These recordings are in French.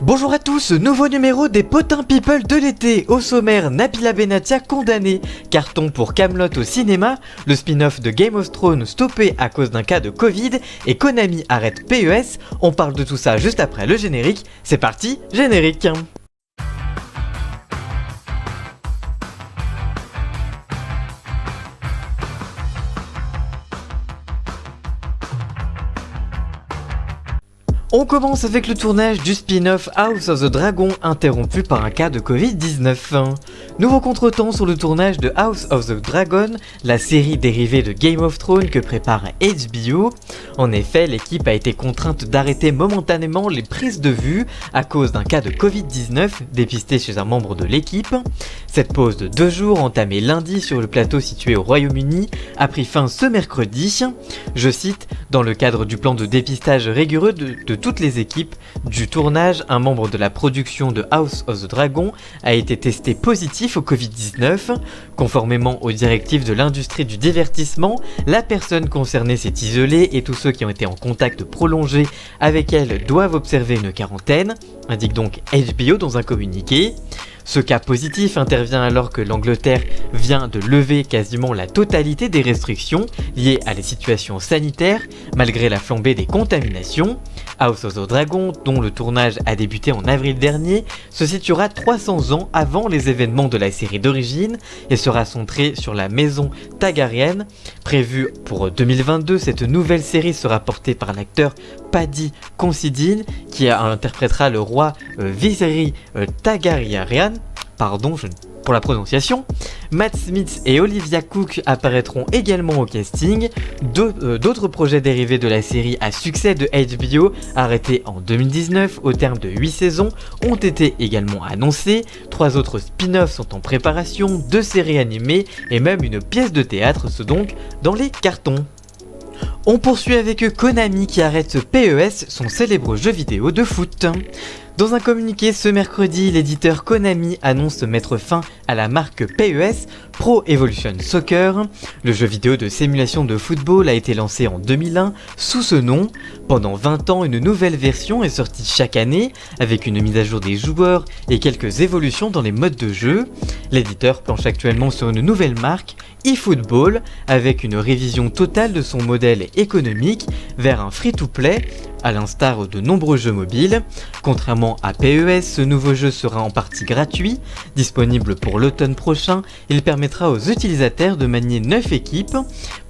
Bonjour à tous, nouveau numéro des Potins People de l'été. Au sommaire, Nabila Benatia condamnée, carton pour Kaamelott au cinéma, le spin-off de Game of Thrones stoppé à cause d'un cas de Covid et Konami arrête PES. On parle de tout ça juste après le générique. C'est parti, générique. On commence avec le tournage du spin-off House of the Dragon interrompu par un cas de Covid-19. Nouveau contretemps sur le tournage de House of the Dragon, la série dérivée de Game of Thrones que prépare HBO. En effet, l'équipe a été contrainte d'arrêter momentanément les prises de vue à cause d'un cas de Covid-19 dépisté chez un membre de l'équipe. Cette pause de 2 jours entamée lundi sur le plateau situé au Royaume-Uni a pris fin ce mercredi. Je cite, dans le cadre du plan de dépistage rigoureux de toutes les équipes du tournage, un membre de la production de House of the Dragon a été testé positif au Covid-19. Conformément aux directives de l'industrie du divertissement, la personne concernée s'est isolée et tous ceux qui ont été en contact prolongé avec elle doivent observer une quarantaine, indique donc HBO dans un communiqué. Ce cas positif intervient alors que l'Angleterre vient de lever quasiment la totalité des restrictions liées à la situation sanitaire, malgré la flambée des contaminations. House of the Dragon, dont le tournage a débuté en avril dernier, se situera 300 ans avant les événements de la série d'origine et sera centré sur la maison Targaryen. Prévue pour 2022, cette nouvelle série sera portée par l'acteur Paddy Considine qui interprétera le roi Viserys Targaryen. Pardon pour la prononciation. Matt Smith et Olivia Cooke apparaîtront également au casting. D'autres projets dérivés de la série à succès de HBO, arrêtés en 2019 au terme de 8 saisons, ont été également annoncés. 3 autres spin-offs sont en préparation, 2 séries animées et même une pièce de théâtre, ce donc dans les cartons. On poursuit avec Konami qui arrête PES, son célèbre jeu vidéo de foot. Dans un communiqué ce mercredi, l'éditeur Konami annonce mettre fin à la marque PES, Pro Evolution Soccer. Le jeu vidéo de simulation de football a été lancé en 2001 sous ce nom. Pendant 20 ans, une nouvelle version est sortie chaque année, avec une mise à jour des joueurs et quelques évolutions dans les modes de jeu. L'éditeur planche actuellement sur une nouvelle marque, eFootball, avec une révision totale de son modèle économique vers un free-to-play, à l'instar de nombreux jeux mobiles. Contrairement à PES, ce nouveau jeu sera en partie gratuit. Disponible pour l'automne prochain, il permettra aux utilisateurs de manier 9 équipes.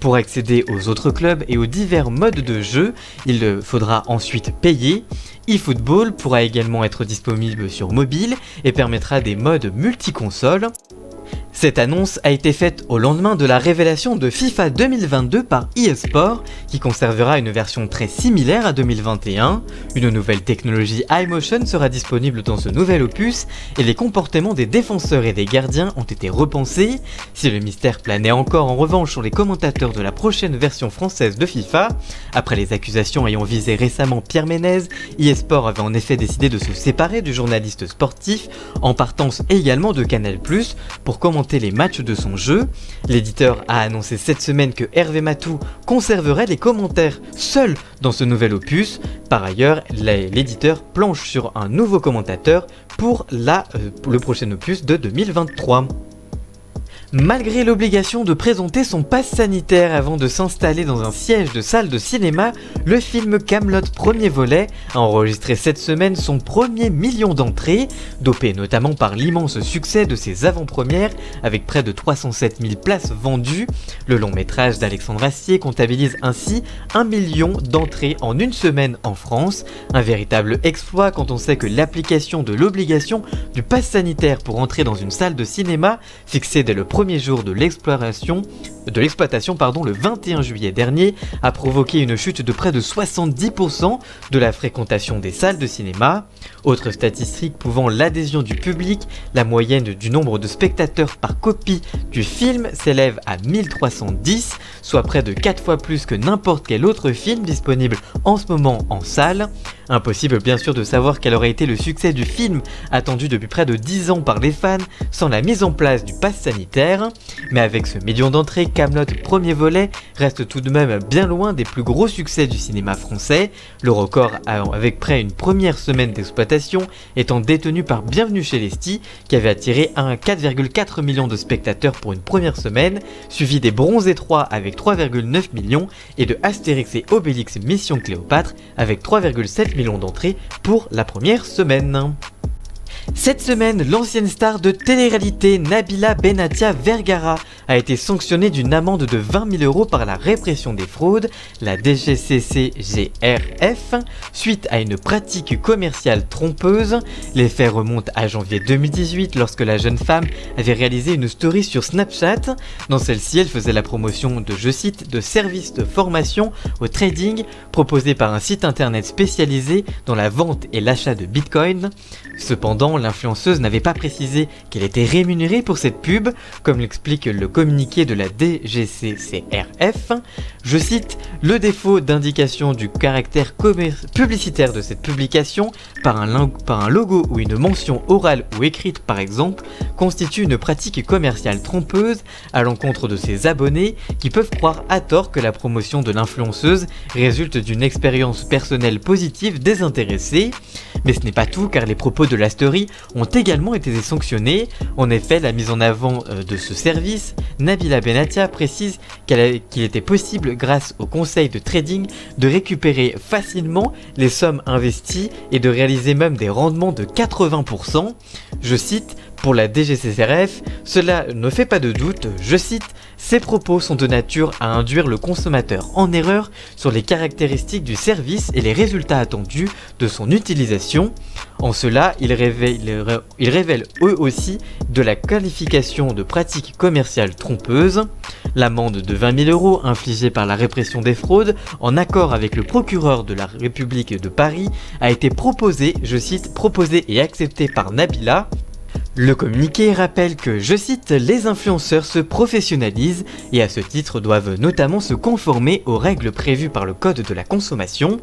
Pour accéder aux autres clubs et aux divers modes de jeu, il faudra ensuite payer. eFootball pourra également être disponible sur mobile et permettra des modes multi-consoles. Cette annonce a été faite au lendemain de la révélation de FIFA 2022 par eSport, qui conservera une version très similaire à 2021. Une nouvelle technologie iMotion sera disponible dans ce nouvel opus et les comportements des défenseurs et des gardiens ont été repensés. Si le mystère planait encore en revanche sur les commentateurs de la prochaine version française de FIFA, après les accusations ayant visé récemment Pierre Ménez, eSport avait en effet décidé de se séparer du journaliste sportif, en partance également de Canal+, pour commenter les matchs de son jeu. L'éditeur a annoncé cette semaine que Hervé Matou conserverait les commentaires seul dans ce nouvel opus. Par ailleurs, l'éditeur planche sur un nouveau commentateur pour le prochain opus de 2023. Malgré l'obligation de présenter son pass sanitaire avant de s'installer dans un siège de salle de cinéma, le film Kaamelott premier volet a enregistré cette semaine son premier million d'entrées, dopé notamment par l'immense succès de ses avant-premières avec près de 307 000 places vendues. Le long métrage d'Alexandre Astier comptabilise ainsi 1 million d'entrées en une semaine en France, un véritable exploit quand on sait que l'application de l'obligation du pass sanitaire pour entrer dans une salle de cinéma, fixée dès le premier jour de l'exploitation le 21 juillet dernier, a provoqué une chute de près de 70% de la fréquentation des salles de cinéma. Autre statistique prouvant l'adhésion du public, la moyenne du nombre de spectateurs par copie du film s'élève à 1310, soit près de 4 fois plus que n'importe quel autre film disponible en ce moment en salle. Impossible bien sûr de savoir quel aurait été le succès du film attendu depuis près de 10 ans par les fans sans la mise en place du pass sanitaire, mais avec ce million d'entrées, Kaamelott premier volet reste tout de même bien loin des plus gros succès du cinéma français, le record avec près une première semaine d'exploitation étant détenu par Bienvenue chez les Ch'tis qui avait attiré 4,4 millions de spectateurs pour une première semaine, suivi des Bronzés 3 avec 3,9 millions et de Astérix et Obélix Mission Cléopâtre avec 3,7 millions d'entrées pour la première semaine. Cette semaine, l'ancienne star de télé-réalité Nabila Benatia Vergara a été sanctionnée d'une amende de 20 000 € par la répression des fraudes, la DGCCRF, suite à une pratique commerciale trompeuse. Les faits remontent à janvier 2018 lorsque la jeune femme avait réalisé une story sur Snapchat. Dans celle-ci, elle faisait la promotion de, je cite, de services de formation au trading proposés par un site internet spécialisé dans la vente et l'achat de Bitcoin. Cependant, l'influenceuse n'avait pas précisé qu'elle était rémunérée pour cette pub, comme l'explique le communiqué de la DGCCRF. Je cite, le défaut d'indication du caractère publicitaire de cette publication par un logo ou une mention orale ou écrite par exemple, constitue une pratique commerciale trompeuse à l'encontre de ses abonnés qui peuvent croire à tort que la promotion de l'influenceuse résulte d'une expérience personnelle positive désintéressée. Mais ce n'est pas tout car les propos de la story ont également été sanctionnés. En effet, la mise en avant de ce service, Nabila Benatia précise qu'il était possible grâce au conseil de trading de récupérer facilement les sommes investies et de réaliser même des rendements de 80%. Je cite, pour la DGCCRF, cela ne fait pas de doute, je cite, ces propos sont de nature à induire le consommateur en erreur sur les caractéristiques du service et les résultats attendus de son utilisation. En cela, ils révèlent eux aussi de la qualification de pratique commerciale trompeuse. L'amende de 20 000 € infligée par la répression des fraudes, en accord avec le procureur de la République de Paris, a été proposée, je cite, proposée et acceptée par Nabila. Le communiqué rappelle que, je cite, les influenceurs se professionnalisent et à ce titre doivent notamment se conformer aux règles prévues par le Code de la consommation.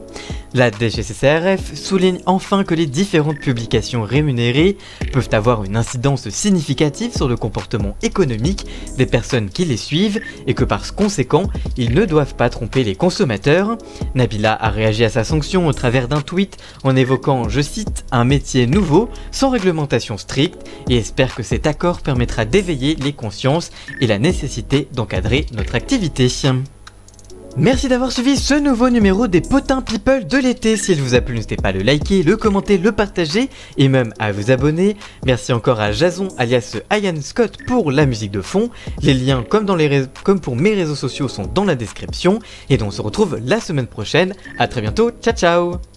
La DGCCRF souligne enfin que les différentes publications rémunérées peuvent avoir une incidence significative sur le comportement économique des personnes qui les suivent et que par conséquent, ils ne doivent pas tromper les consommateurs. Nabila a réagi à sa sanction au travers d'un tweet en évoquant, je cite, un métier nouveau sans réglementation stricte et espère que cet accord permettra d'éveiller les consciences et la nécessité d'encadrer notre activité. Merci d'avoir suivi ce nouveau numéro des Potins People de l'été. S'il vous a plu, n'hésitez pas à le liker, le commenter, le partager et même à vous abonner. Merci encore à Jason alias Ian Scott pour la musique de fond. Les liens comme pour mes réseaux sociaux sont dans la description et donc on se retrouve la semaine prochaine. A très bientôt, ciao ciao.